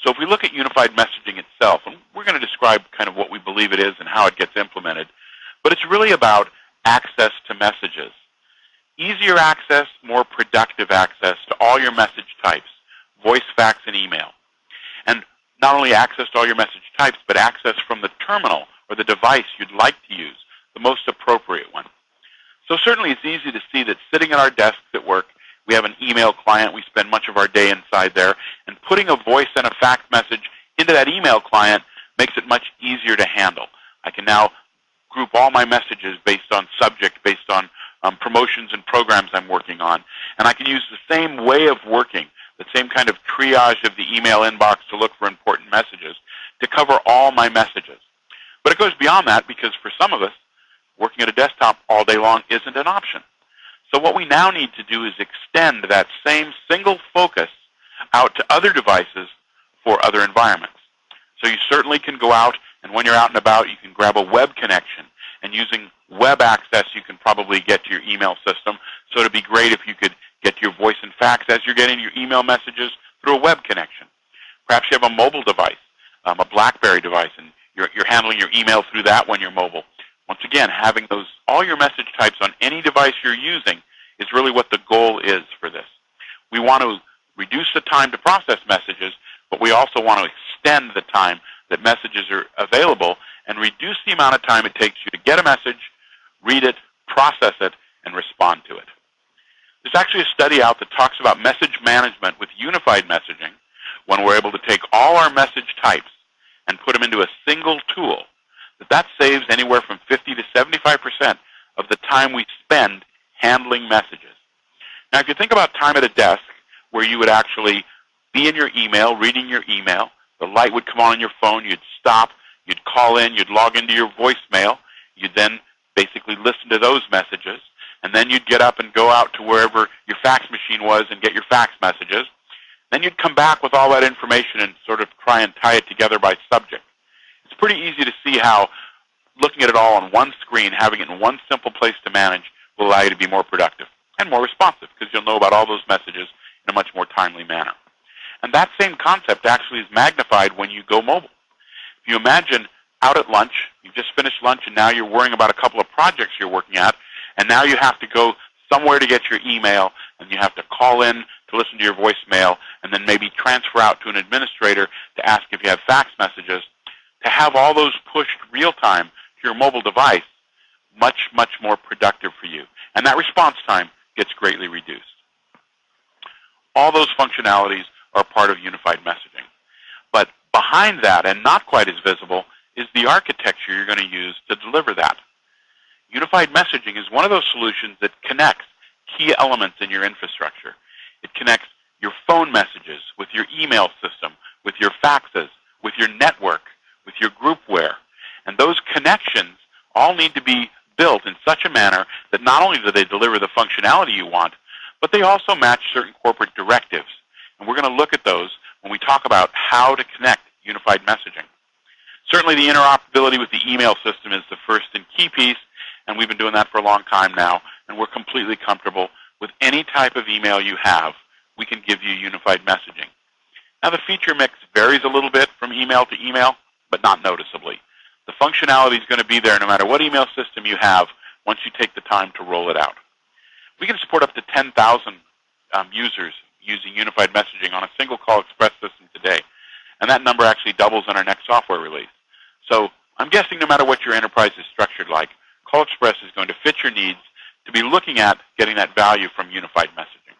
So if we look at unified messaging itself, and we're going to describe kind of what we believe it is and how it gets implemented, but it's really about access to messages. Easier access, more productive access to all your message types, voice, fax, and email. And not only access to all your message types, but access from the terminal or the device you'd like to use, the most appropriate one. So certainly it's easy to see that sitting at our desks at work, we have an email client, we spend much of our day inside there, and putting a voice and a fax message into that email client makes it much easier to handle. I can now group all my messages based on subject, based on promotions and programs I'm working on. And I can use the same way of working, the same kind of triage of the email inbox to look for important messages to cover all my messages. But it goes beyond that because for some of us, working at a desktop all day long isn't an option. So what we now need to do is extend that same single focus out to other devices for other environments. So you certainly can go out, and when you're out and about, you can grab a web connection. And using web access, you can probably get to your email system. So it would be great if you could get your voice and fax as you're getting your email messages through a web connection. Perhaps you have a mobile device, a BlackBerry device, and you're handling your email through that when you're mobile. Once again, having all your message types on any device you're using is really what the goal is for this. We want to reduce the time to process messages, but we also want to extend the time that messages are available and reduce the amount of time it takes you to get a message, read it, process it, and respond to it. There's actually a study out that talks about message management with unified messaging when we're able to take all our message types and put them into a single tool. That saves anywhere from 50 to 75% of the time we spend handling messages. Now, if you think about time at a desk where you would actually be in your email, reading your email, the light would come on your phone, you'd stop, you'd call in, you'd log into your voicemail, you'd then basically listen to those messages, and then you'd get up and go out to wherever your fax machine was and get your fax messages. Then you'd come back with all that information and sort of try and tie it together by subject. It's pretty easy to see how looking at it all on one screen, having it in one simple place to manage, will allow you to be more productive and more responsive because you'll know about all those messages in a much more timely manner. And that same concept actually is magnified when you go mobile. If you imagine out at lunch, you've just finished lunch and now you're worrying about a couple of projects you're working at, and now you have to go somewhere to get your email, and you have to call in to listen to your voicemail, and then maybe transfer out to an administrator to ask if you have fax messages. To have all those pushed real time to your mobile device, much, much more productive for you. And that response time gets greatly reduced. All those functionalities are part of unified messaging. But behind that, and not quite as visible, is the architecture you're going to use to deliver that. Unified messaging is one of those solutions that connects key elements in your infrastructure. It connects your phone messages with your email system, with your faxes, with your network, with your groupware. And those connections all need to be built in such a manner that not only do they deliver the functionality you want, but they also match certain corporate directives. And we're going to look at those when we talk about how to connect unified messaging. Certainly the interoperability with the email system is the first and key piece, and we've been doing that for a long time now, and we're completely comfortable with any type of email you have. We can give you unified messaging. Now the feature mix varies a little bit from email to email, but not noticeably. The functionality is going to be there no matter what email system you have once you take the time to roll it out. We can support up to 10,000 users using unified messaging on a single CallXpress system today, and that number actually doubles in our next software release. So I'm guessing no matter what your enterprise is structured like, CallXpress is going to fit your needs to be looking at getting that value from unified messaging.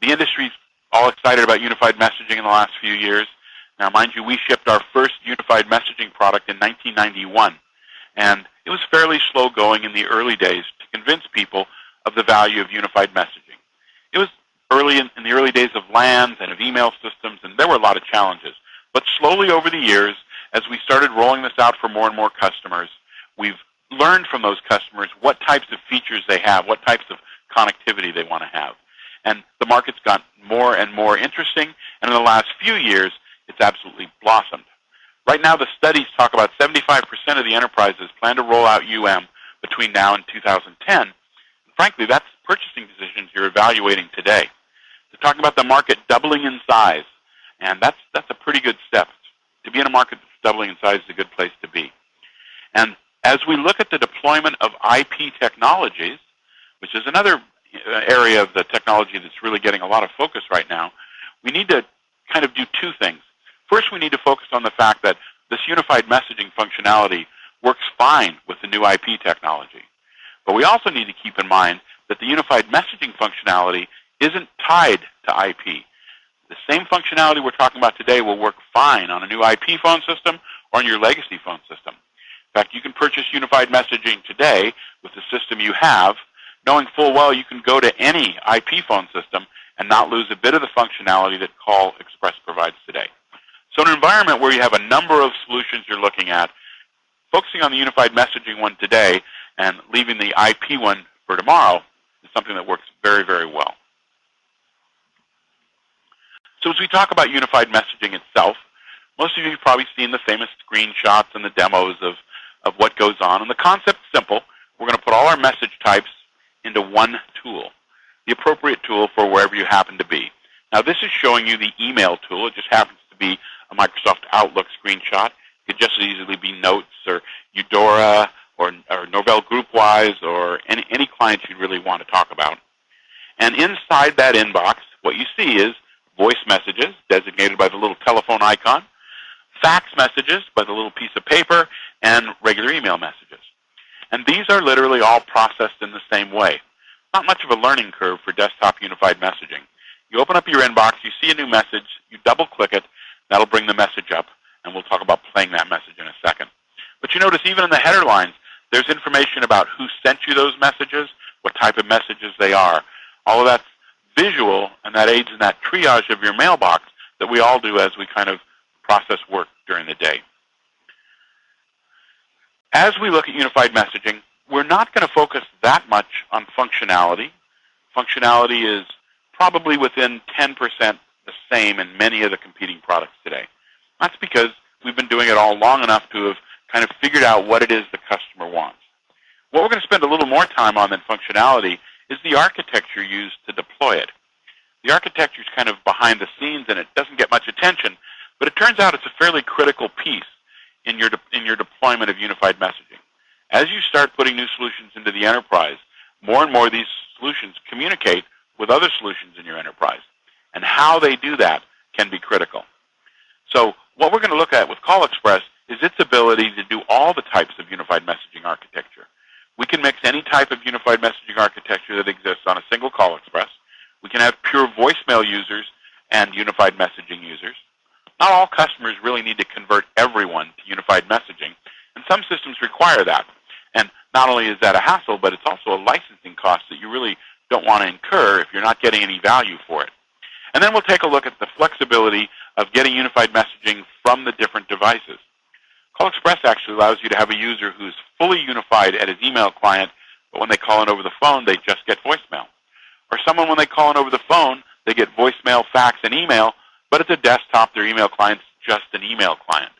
The industry's all excited about unified messaging in the last few years. Now, mind you, we shipped our first unified messaging product in 1991, and it was fairly slow going in the early days to convince people of the value of unified messaging. It was early in the early days of LANs and of email systems, and there were a lot of challenges. But slowly over the years, as we started rolling this out for more and more customers, we've learned from those customers what types of features they have, what types of connectivity they want to have. And the market's got more and more interesting, and in the last few years, it's absolutely blossomed. Right now, the studies talk about 75% of the enterprises plan to roll out UM between now and 2010. And frankly, that's purchasing decisions you're evaluating today. The We're talking about the market doubling in size, and that's a pretty good step. To be in a market that's doubling in size is a good place to be. And as we look at the deployment of IP technologies, which is another area of the technology that's really getting a lot of focus right now, we need to kind of do two things. First, we need to focus on the fact that this unified messaging functionality works fine with the new IP technology. But we also need to keep in mind that the unified messaging functionality isn't tied to IP. The same functionality we're talking about today will work fine on a new IP phone system or on your legacy phone system. In fact, you can purchase unified messaging today with the system you have, knowing full well you can go to any IP phone system and not lose a bit of the functionality that CallXpress provides today. So in an environment where you have a number of solutions you're looking at, focusing on the unified messaging one today and leaving the IP one for tomorrow is something that works very, very well. So as we talk about unified messaging itself, most of you have probably seen the famous screenshots and the demos of what goes on. And the concept's simple. We're going to put all our message types into one tool, the appropriate tool for wherever you happen to be. Now this is showing you the email tool. It just happens to be a Microsoft Outlook screenshot. It could just as easily be Notes or Eudora or Norvell GroupWise or any client you really want to talk about. And inside that inbox, what you see is voice messages, designated by the little telephone icon, fax messages by the little piece of paper, and regular email messages. And these are literally all processed in the same way. Not much of a learning curve for desktop unified messaging. You open up your inbox, you see a new message, you double-click it, that'll bring the message up, and we'll talk about playing that message in a second. But you notice even in the header lines, there's information about who sent you those messages, what type of messages they are. All of that's visual, and that aids in that triage of your mailbox that we all do as we kind of process work during the day. As we look at unified messaging, we're not going to focus that much on functionality. Functionality is probably within 10% the same in many of the competing products today. That's because we've been doing it all long enough to have kind of figured out what it is the customer wants. What we're going to spend a little more time on than functionality is the architecture used to deploy it. The architecture is kind of behind the scenes and it doesn't get much attention, but it turns out it's a fairly critical piece in your deployment of unified messaging. As you start putting new solutions into the enterprise, more and more of these solutions communicate with other solutions in your enterprise. And how they do that can be critical. So what we're going to look at with CallXpress is its ability to do all the types of unified messaging architecture. We can mix any type of unified messaging architecture that exists on a single CallXpress. We can have pure voicemail users and unified messaging users. Not all customers really need to convert everyone to unified messaging, and some systems require that. And not only is that a hassle, but it's also a licensing cost that you really don't want to incur if you're not getting any value for it. And then we'll take a look at the flexibility of getting unified messaging from the different devices. CallXpress actually allows you to have a user who's fully unified at his email client, but when they call in over the phone, they just get voicemail. Or someone, when they call in over the phone, they get voicemail, fax, and email, but it's a desktop, their email client's just an email client.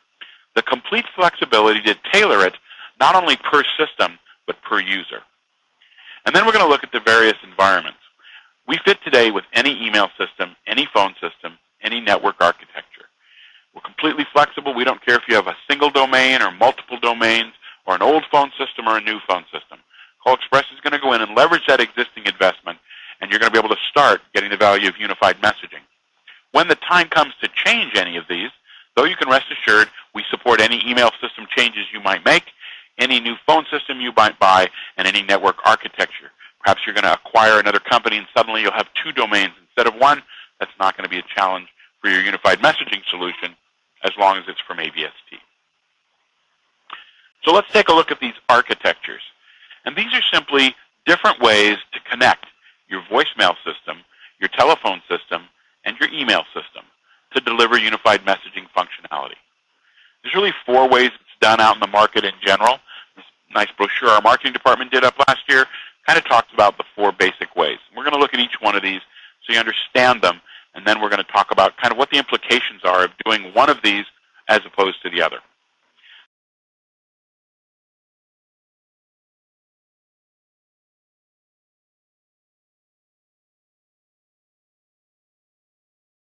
The complete flexibility to tailor it not only per system, but per user. And then we're going to look at the various environments. We fit today with any email system, any phone system, any network architecture. We're completely flexible. We don't care if you have a single domain or multiple domains or an old phone system or a new phone system. CallXpress is going to go in and leverage that existing investment, and you're going to be able to start getting the value of unified messaging. When the time comes to change any of these, though, you can rest assured we support any email system changes you might make, any new phone system you might buy, and any network architecture. Perhaps you're going to acquire another company and suddenly you'll have two domains instead of one. That's not going to be a challenge for your unified messaging solution as long as it's from AVST. So let's take a look at these architectures. And these are simply different ways to connect your voicemail system, your telephone system, and your email system to deliver unified messaging functionality. There's really 4 ways it's done out in the market in general. This nice brochure our marketing department did up last year kind of talks about the 4 basic ways. We're going to look at each one of these so you understand them, and then we're going to talk about kind of what the implications are of doing one of these as opposed to the other.